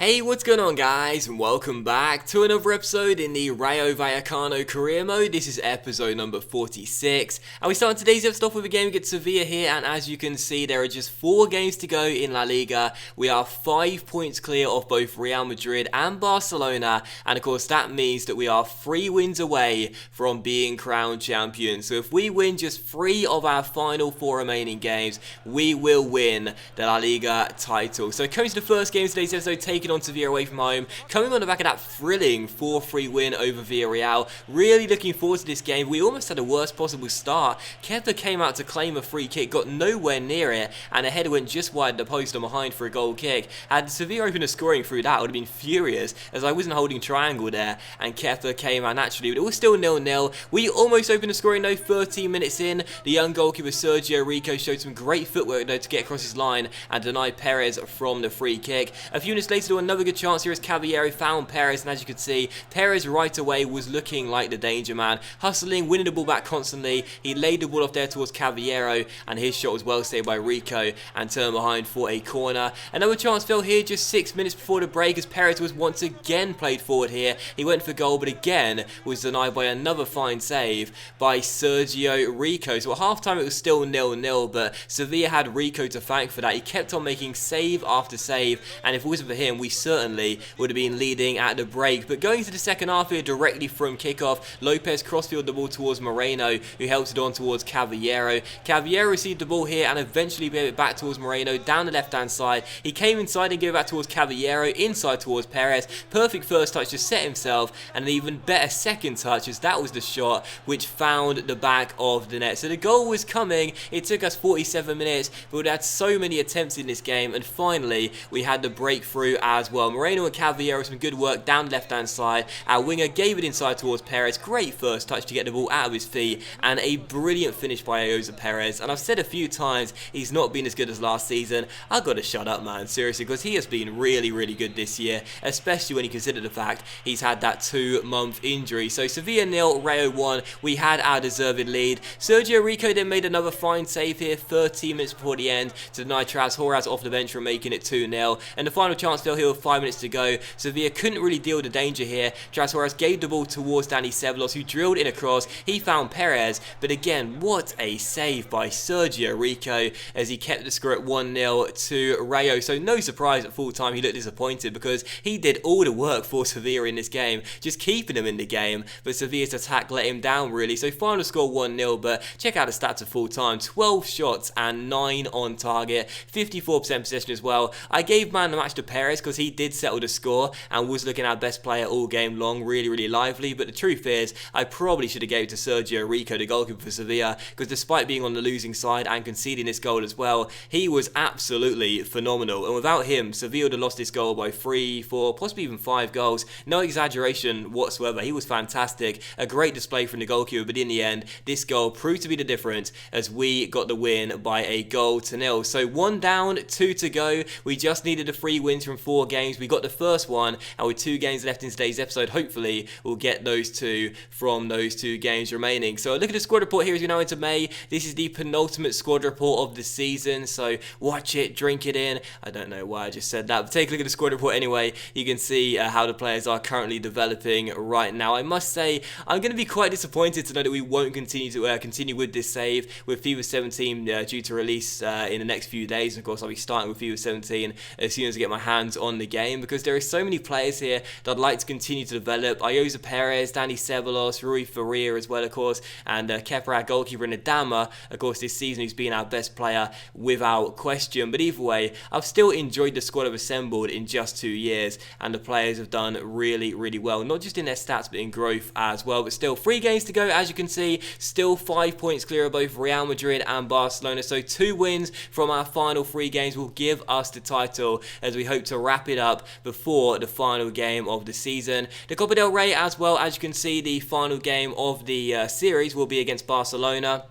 Hey, what's going on guys, and welcome back to another episode in the Rayo Vallecano career mode. This is episode number 46, and we start today's episode off with a game against Sevilla here, and as you can see, there are just 4 games to go in La Liga. We are 5 points clear of both Real Madrid and Barcelona, and of course that means that we are 3 wins away from being crowned champions. So if we win just 3 of our final 4 remaining games, we will win the La Liga title. So coming to the first game of today's episode, taking on Sevilla away from home, coming on the back of that thrilling 4-3 win over Villarreal. Really looking forward to this game. We almost had the worst possible start. Kepa came out to claim a free kick, got nowhere near it, and a header went just wide the post and behind for a goal kick. Had Sevilla opened a scoring through that, I would have been furious, as I wasn't holding triangle there, and Kepa came out naturally, but it was still 0-0. We almost opened a scoring though, 13 minutes in. The young goalkeeper Sergio Rico showed some great footwork though to get across his line and deny Perez from the free kick. A few minutes later, another good chance here as Caballero found Perez, and as you can see, Perez right away was looking like the danger man, hustling, winning the ball back constantly. He laid the ball off there towards Caballero, and his shot was well saved by Rico and turned behind for a corner. Another chance fell here just 6 minutes before the break as Perez was once again played forward here. He went for goal, but again was denied by another fine save by Sergio Rico. So at half-time it was still 0-0, but Sevilla had Rico to thank for that. He kept on making save after save, and if it wasn't for him, we certainly would have been leading at the break. But going to the second half here, directly from kickoff, Lopez crossfield the ball towards Moreno, who helped it on towards Caballero. Caballero received the ball here and eventually gave it back towards Moreno down the left hand side. He came inside and gave it back towards Caballero, inside towards Perez. Perfect first touch to set himself, and an even better second touch as that was the shot which found the back of the net. So the goal was coming. It took us 47 minutes, but we had so many attempts in this game, and finally we had the breakthrough as well. Moreno and Caballero, some good work down the left hand side. Our winger gave it inside towards Perez. Great first touch to get the ball out of his feet, and a brilliant finish by Jose Perez. And I've said a few times he's not been as good as last season. I've got to shut up, man, seriously, because he has been really good this year, especially when you consider the fact he's had that 2-month injury. So Sevilla 0, Rayo 1. We had our deserved lead. Sergio Rico then made another fine save here 13 minutes before the end to deny Horaz off the bench from making it 2-0. And the final chance fell here with 5 minutes to go. Sevilla couldn't really deal with the danger here. Horaz gave the ball towards Dani Ceballos, who drilled in a cross. He found Perez, but again, what a save by Sergio Rico as he kept the score at 1-0 to Rayo. So no surprise at full time he looked disappointed, because he did all the work for Sevilla in this game, just keeping them in the game, but Sevilla's attack let him down really. So final score 1-0, but check out the stats at full time: 12 shots and 9 on target, 54% possession as well. I gave man the match to Perez because he did settle the score and was looking our best player all game long, really lively. But the truth is, I probably should have gave it to Sergio Rico, the goalkeeper for Sevilla, because despite being on the losing side and conceding this goal as well, he was absolutely phenomenal. And without him, Sevilla would have lost this goal by 3, 4, possibly even 5 goals. No exaggeration whatsoever. He was fantastic. A great display from the goalkeeper, but in the end, this goal proved to be the difference as we got the win by a goal to 0. So 1 down, 2 to go. We just needed the 3 wins from 4 games. We got the first one, and with 2 games left in today's episode, hopefully we'll get those 2 from those 2 games remaining. So look at the squad report here as we now into May. This is the penultimate squad report of the season, so watch it, drink it in. I don't know why I just said that, but take a look at the squad report anyway. You can see how the players are currently developing right now. I must say, I'm going to be quite disappointed to know that we won't continue with this save with FIFA 17 due to release in the next few days. Of course, I'll be starting with FIFA 17 as soon as I get my hands on the game, because there are so many players here that I'd like to continue to develop. Jose Perez, Dani Ceballos, Rui Faria as well, of course, and Kepa, our goalkeeper, and Adama, of course, this season, who's been our best player without question. But either way, I've still enjoyed the squad I've assembled in just 2 years, and the players have done really well, not just in their stats but in growth as well. But still, 3 games to go, as you can see, still 5 points clear of both Real Madrid and Barcelona. So 2 wins from our final 3 games will give us the title as we hope to wrap it up before the final game of the season. The Copa del Rey as well, as you can see, the final game of the series will be against Barcelona.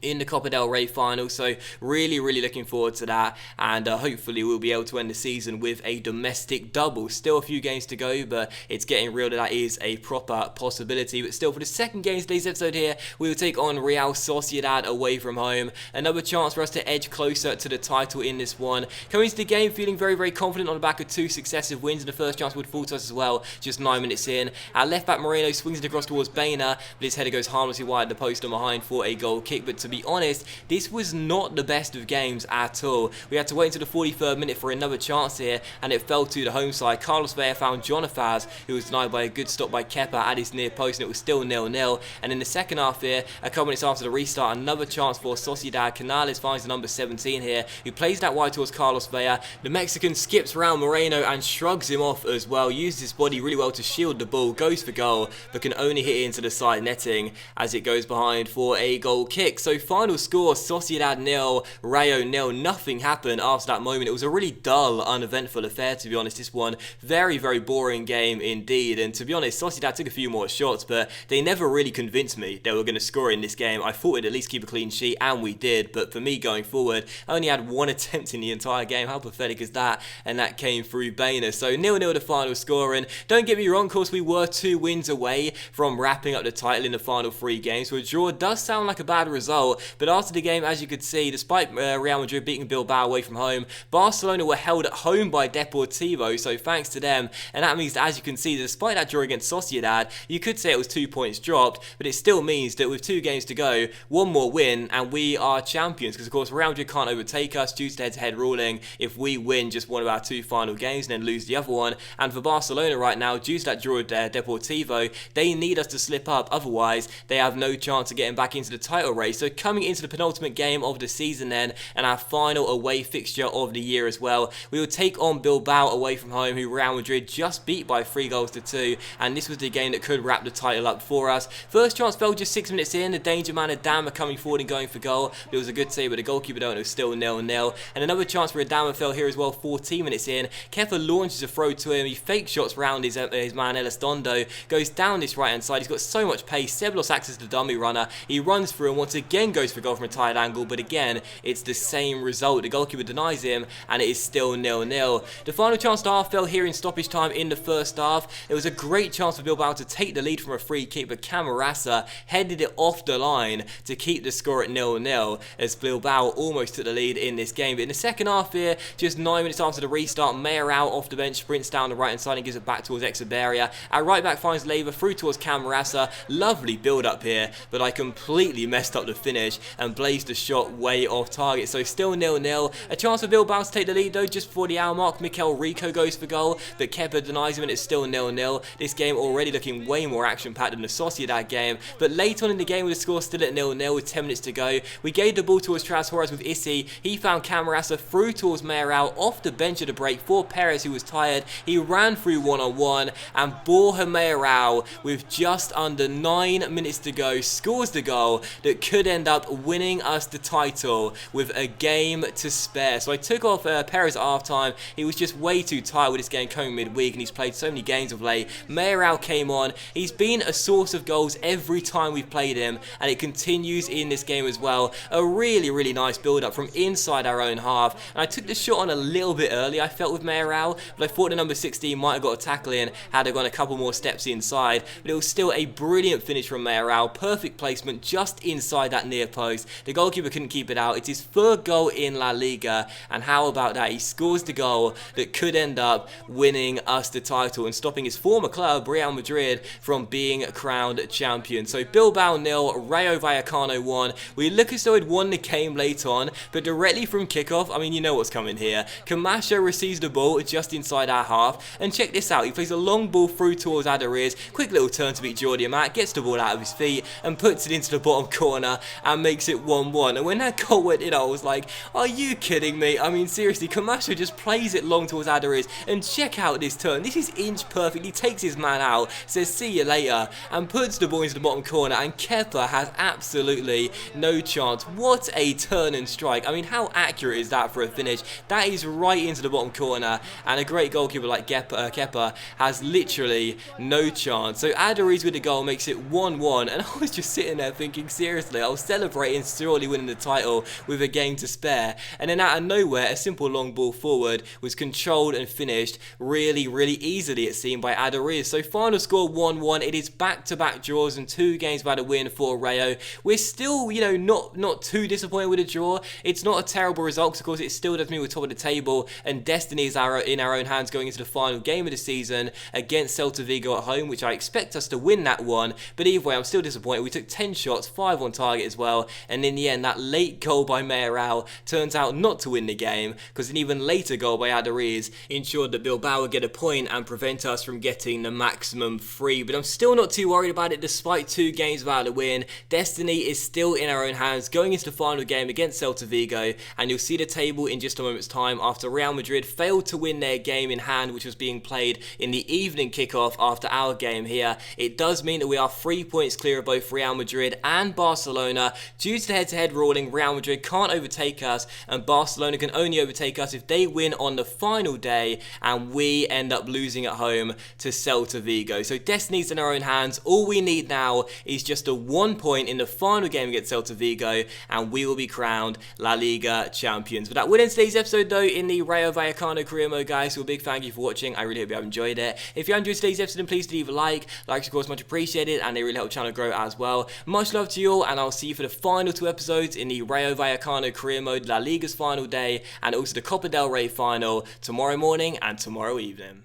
in the Copa del Rey final, so really looking forward to that, and hopefully we'll be able to end the season with a domestic double. Still a few games to go, but it's getting real that is a proper possibility. But still, for the second game of today's episode here, we will take on Real Sociedad away from home. Another chance for us to edge closer to the title in this one. Coming into the game feeling very confident on the back of 2 successive wins, and the first chance would fall to us as well, just 9 minutes in. Our left back Moreno swings it across towards Baena, but his header goes harmlessly wide the post and behind for a goal kick. But to be honest, this was not the best of games at all. We had to wait until the 43rd minute for another chance here, and it fell to the home side. Carlos Vela found Jonafaz, who was denied by a good stop by Kepa at his near post, and it was still 0-0. And in the second half here, a couple minutes after the restart, another chance for Sociedad. Canales finds the number 17 here, who plays that wide towards Carlos Vela. The Mexican skips around Moreno and shrugs him off as well, uses his body really well to shield the ball, goes for goal, but can only hit it into the side netting as it goes behind for a goal kick. So final score, Sociedad 0, Rayo 0. Nothing happened after that moment. It was a really dull, uneventful affair, to be honest. This one, very boring game indeed. And to be honest, Sociedad took a few more shots, but they never really convinced me they were going to score in this game. I thought we'd at least keep a clean sheet, and we did. But for me going forward, I only had 1 attempt in the entire game. How pathetic is that? And that came through Baena. So 0-0 the final score. And don't get me wrong, of course, we were 2 wins away from wrapping up the title in the final 3 games. So a draw does sound like a bad result, but after the game, as you could see, despite Real Madrid beating Bilbao away from home, Barcelona were held at home by Deportivo, so thanks to them. And that means that, as you can see, despite that draw against Sociedad, you could say it was 2 points dropped, but it still means that with 2 games to go, 1 more win and we are champions, because of course Real Madrid can't overtake us due to the head-to-head ruling if we win just one of our 2 final games and then lose the other one. And for Barcelona right now, due to that draw with Deportivo, they need us to slip up, otherwise they have no chance of getting back into the title race. So coming into the penultimate game of the season then, and our final away fixture of the year as well, we will take on Bilbao away from home, who Real Madrid just beat by 3-2, and this was the game that could wrap the title up for us. First chance fell just 6 minutes in, the danger man Adama coming forward and going for goal, but it was a good save with the goalkeeper though, and it was still 0-0. And another chance for Adama fell here as well, 14 minutes in. Kepa launches a throw to him, he fake shots round his man Elizondo, goes down this right hand side, he's got so much pace, Ceballos acts as the dummy runner, he runs through and once again goes for goal from a tight angle, but again it's the same result. The goalkeeper denies him and it is still 0-0. The final chance to half fell here in stoppage time in the first half. It was a great chance for Bilbao to take the lead from a free kick, but Camarasa headed it off the line to keep the score at 0-0 as Bilbao almost took the lead in this game. But in the second half here, just 9 minutes after the restart, Mayoral off the bench sprints down the right hand side and gives it back towards Echeverria. Our right back finds Leiva through towards Camarasa. Lovely build up here, but I completely messed up the finish and blazed the shot way off target. So still 0-0. A chance for Bilbao to take the lead though just before the hour mark. Mikel Rico goes for goal, but Kepa denies him and it's still 0-0. This game already looking way more action packed than the Sociedad game, but late on in the game with the score still at 0-0 with 10 minutes to go, we gave the ball towards Trashoras with Issy. He found Camarasa through towards Mayoral off the bench of the break for Perez, who was tired. He ran through one-on-one and Borja Mayoral with just under 9 minutes to go scores the goal that could end up winning us the title with a game to spare. So I took off Perez at half time. He was just way too tired with this game coming midweek and he's played so many games of late. Mayoral came on. He's been a source of goals every time we've played him and it continues in this game as well. A really nice build up from inside our own half, and I took the shot on a little bit early I felt with Mayoral, but I thought the number 16 might have got a tackle in had I gone a couple more steps inside, but it was still a brilliant finish from Mayoral. Perfect placement just inside that near post. The goalkeeper couldn't keep it out. It's his 3rd goal in La Liga, and how about that? He scores the goal that could end up winning us the title and stopping his former club Real Madrid from being crowned champion. So Bilbao 0, Rayo Vallecano 1. We look as though he'd won the game late on, but directly from kickoff, I mean, you know what's coming here. Camacho receives the ball just inside our half, and check this out, he plays a long ball through towards Adariz, quick little turn to beat Jordi Amat, gets the ball out of his feet and puts it into the bottom corner and makes it 1-1. And when that goal went in, I was like, are you kidding me? I mean, seriously, Camacho just plays it long towards Adariz, and check out this turn. This is inch perfect. He takes his man out, says see you later, and puts the ball into the bottom corner, and Kepa has absolutely no chance. What a turn and strike. I mean, how accurate is that for a finish? That is right into the bottom corner, and a great goalkeeper like Kepa has literally no chance. So Adariz with the goal makes it 1-1, and I was just sitting there thinking, seriously, I was celebrating surely winning the title with a game to spare. And then out of nowhere, a simple long ball forward was controlled and finished really easily, it seemed, by Adariz. So final score 1-1. It is back-to-back draws and 2 games without a win for Rayo. We're still, not too disappointed with a draw. It's not a terrible result because, of course, it still does mean we're top of the table and destiny is in our own hands going into the final game of the season against Celta Vigo at home, which I expect us to win that one. But either way, I'm still disappointed. We took 10 shots, 5 on target as well, and in the end, that late goal by Mayoral turns out not to win the game because an even later goal by Adariz ensured that Bilbao would get a point and prevent us from getting the maximum free. But I'm still not too worried about it despite 2 games without a win. Destiny is still in our own hands going into the final game against Celta Vigo, and you'll see the table in just a moment's time after Real Madrid failed to win their game in hand, which was being played in the evening kickoff after our game here. It does mean that we are 3 points clear of both Real Madrid and Barcelona. Due to the head-to-head ruling, Real Madrid can't overtake us, and Barcelona can only overtake us if they win on the final day and we end up losing at home to Celta Vigo. So destiny's in our own hands. All we need now is just a 1 point in the final game against Celta Vigo and we will be crowned La Liga champions. But that would end today's episode though in the Rayo Vallecano career mode, guys. So a big thank you for watching. I really hope you have enjoyed it. If you enjoyed today's episode, then please leave a like. Likes of course much appreciated and they really help the channel grow as well. Much love to you all, and I'll see you for the final 2 episodes in the Rayo Vallecano career mode La Liga's final day and also the Copa del Rey final tomorrow morning and tomorrow evening.